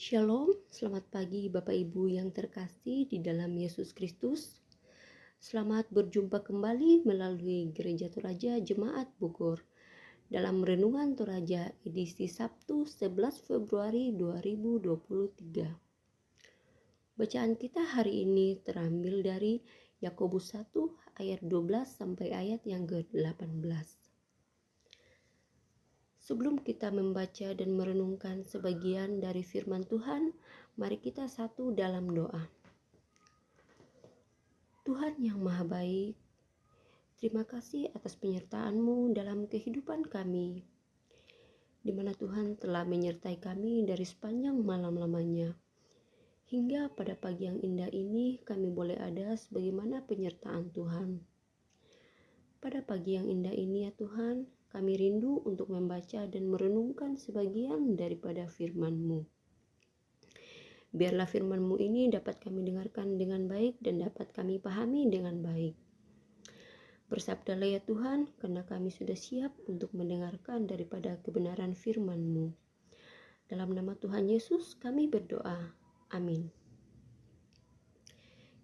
Shalom, selamat pagi Bapak Ibu yang terkasih di dalam Yesus Kristus. Selamat berjumpa kembali melalui Gereja Toraja Jemaat Bogor dalam Renungan Toraja edisi Sabtu 11 Februari 2023. Bacaan kita hari ini terambil dari Yakobus 1 ayat 12 sampai ayat yang ke-18. Sebelum kita membaca dan merenungkan sebagian dari firman Tuhan, mari kita satu dalam doa. Tuhan yang Maha Baik, terima kasih atas penyertaan-Mu dalam kehidupan kami, di mana Tuhan telah menyertai kami dari sepanjang malam lamanya. Hingga pada pagi yang indah ini kami boleh ada sebagaimana penyertaan Tuhan. Pada pagi yang indah ini ya Tuhan, kami rindu untuk membaca dan merenungkan sebagian daripada firman-Mu. Biarlah firman-Mu ini dapat kami dengarkan dengan baik dan dapat kami pahami dengan baik. Bersabdalah ya Tuhan, karena kami sudah siap untuk mendengarkan daripada kebenaran firman-Mu. Dalam nama Tuhan Yesus kami berdoa. Amin.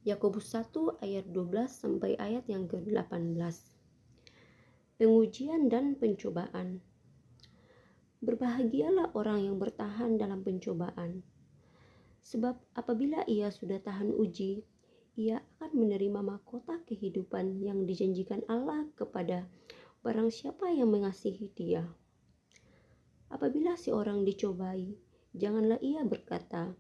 Yakobus 1 ayat 12 sampai ayat yang ke-18. Pengujian dan pencobaan. Berbahagialah orang yang bertahan dalam pencobaan. Sebab apabila ia sudah tahan uji, ia akan menerima mahkota kehidupan yang dijanjikan Allah kepada barang siapa yang mengasihi Dia. Apabila seorang dicobai, janganlah ia berkata,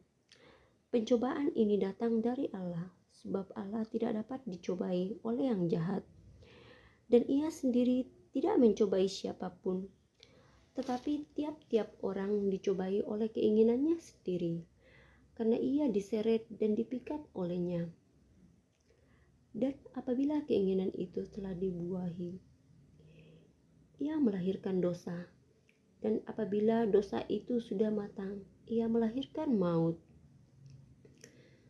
"Pencobaan ini datang dari Allah," sebab Allah tidak dapat dicobai oleh yang jahat. Dan ia sendiri tidak mencobai siapapun, tetapi tiap-tiap orang dicobai oleh keinginannya sendiri, karena ia diseret dan dipikat olehnya. Dan apabila keinginan itu telah dibuahi, ia melahirkan dosa. Dan apabila dosa itu sudah matang, ia melahirkan maut.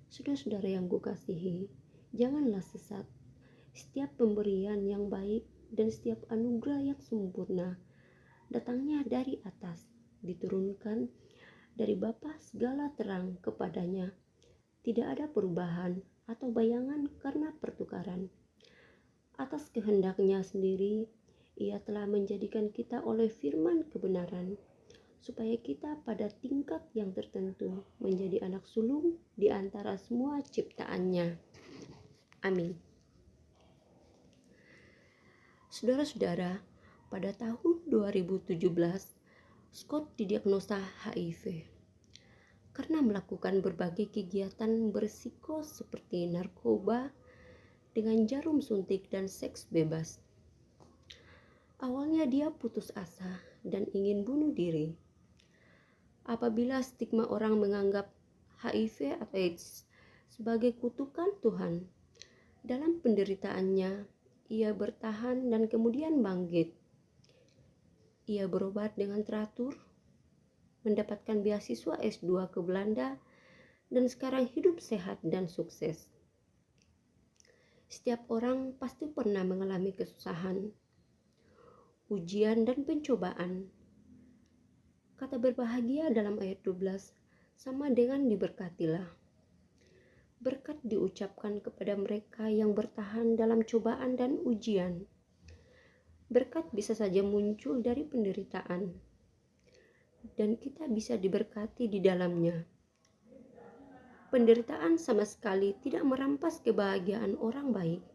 Saudara-saudara yang kukasihi, janganlah sesat. Setiap pemberian yang baik dan setiap anugerah yang sempurna datangnya dari atas, diturunkan dari Bapa segala terang kepadanya. Tidak ada perubahan atau bayangan karena pertukaran. Atas kehendaknya sendiri, Ia telah menjadikan kita oleh firman kebenaran, supaya kita pada tingkat yang tertentu menjadi anak sulung di antara semua ciptaannya. Amin. Saudara-saudara, pada tahun 2017, Scott didiagnosa HIV karena melakukan berbagai kegiatan berisiko seperti narkoba dengan jarum suntik dan seks bebas. Awalnya dia putus asa dan ingin bunuh diri. Apabila stigma orang menganggap HIV atau AIDS sebagai kutukan Tuhan, dalam penderitaannya ia bertahan dan kemudian bangkit. Ia berobat dengan teratur, mendapatkan beasiswa S2 ke Belanda, dan sekarang hidup sehat dan sukses. Setiap orang pasti pernah mengalami kesusahan, ujian, dan pencobaan. Kata berbahagia dalam ayat 12 sama dengan diberkatilah. Berkat diucapkan kepada mereka yang bertahan dalam cobaan dan ujian. Berkat bisa saja muncul dari penderitaan, dan kita bisa diberkati di dalamnya. Penderitaan sama sekali tidak merampas kebahagiaan orang baik.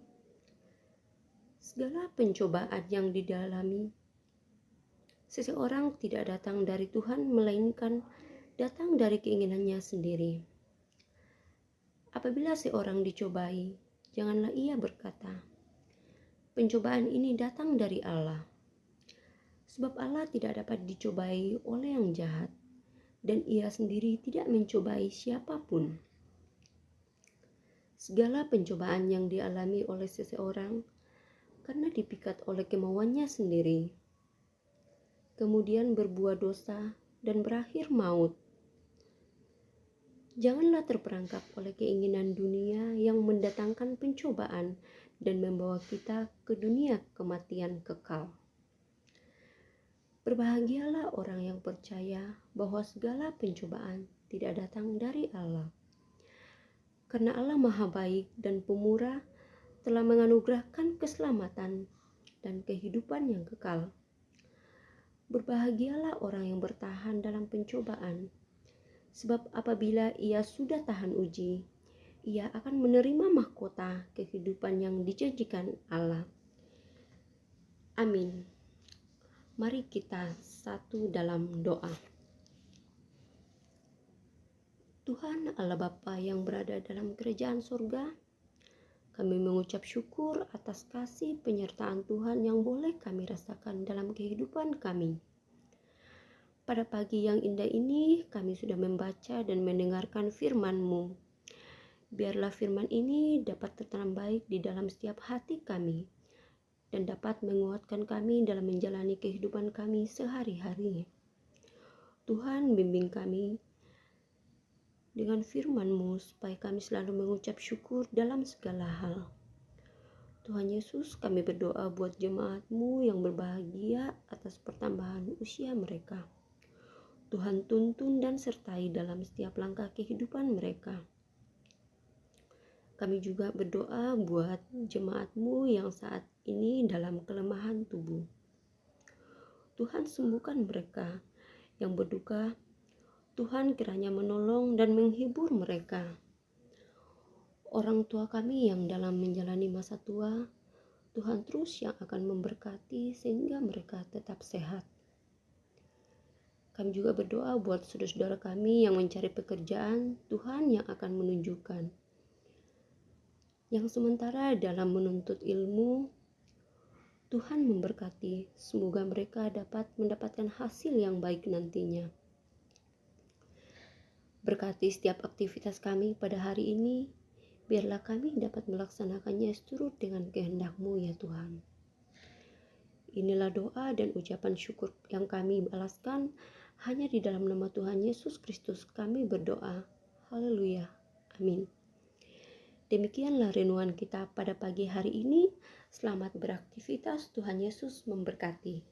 Segala pencobaan yang didalami seseorang tidak datang dari Tuhan, melainkan datang dari keinginannya sendiri. Apabila seorang dicobai, janganlah ia berkata, "Pencobaan ini datang dari Allah." Sebab Allah tidak dapat dicobai oleh yang jahat, dan Ia sendiri tidak mencobai siapapun. Segala pencobaan yang dialami oleh seseorang karena dipikat oleh kemauannya sendiri, kemudian berbuat dosa dan berakhir maut. Janganlah terperangkap oleh keinginan dunia yang mendatangkan pencobaan dan membawa kita ke dunia kematian kekal. Berbahagialah orang yang percaya bahwa segala pencobaan tidak datang dari Allah. Karena Allah Maha Baik dan Pemurah telah menganugerahkan keselamatan dan kehidupan yang kekal. Berbahagialah orang yang bertahan dalam pencobaan, sebab apabila ia sudah tahan uji, ia akan menerima mahkota kehidupan yang dijanjikan Allah. Amin. Mari kita satu dalam doa. Tuhan Allah Bapa yang berada dalam kerajaan surga, kami mengucap syukur atas kasih penyertaan Tuhan yang boleh kami rasakan dalam kehidupan kami. Pada pagi yang indah ini, kami sudah membaca dan mendengarkan firman-Mu. Biarlah firman ini dapat tertanam baik di dalam setiap hati kami dan dapat menguatkan kami dalam menjalani kehidupan kami sehari-hari. Tuhan, bimbing kami dengan firman-Mu supaya kami selalu mengucap syukur dalam segala hal. Tuhan Yesus, kami berdoa buat jemaat-Mu yang berbahagia atas pertambahan usia mereka. Tuhan tuntun dan sertai dalam setiap langkah kehidupan mereka. Kami juga berdoa buat jemaat-Mu yang saat ini dalam kelemahan tubuh. Tuhan sembuhkan mereka yang berduka. Tuhan kiranya menolong dan menghibur mereka. Orang tua kami yang dalam menjalani masa tua, Tuhan terus yang akan memberkati sehingga mereka tetap sehat. Kami juga berdoa buat saudara-saudara kami yang mencari pekerjaan, Tuhan yang akan menunjukkan. Yang sementara dalam menuntut ilmu, Tuhan memberkati, semoga mereka dapat mendapatkan hasil yang baik nantinya. Berkati setiap aktivitas kami pada hari ini, biarlah kami dapat melaksanakannya seturut dengan kehendak-Mu ya Tuhan. Inilah doa dan ucapan syukur yang kami balaskan hanya di dalam nama Tuhan Yesus Kristus kami berdoa. Haleluya. Amin. Demikianlah renungan kita pada pagi hari ini. Selamat beraktivitas, Tuhan Yesus memberkati.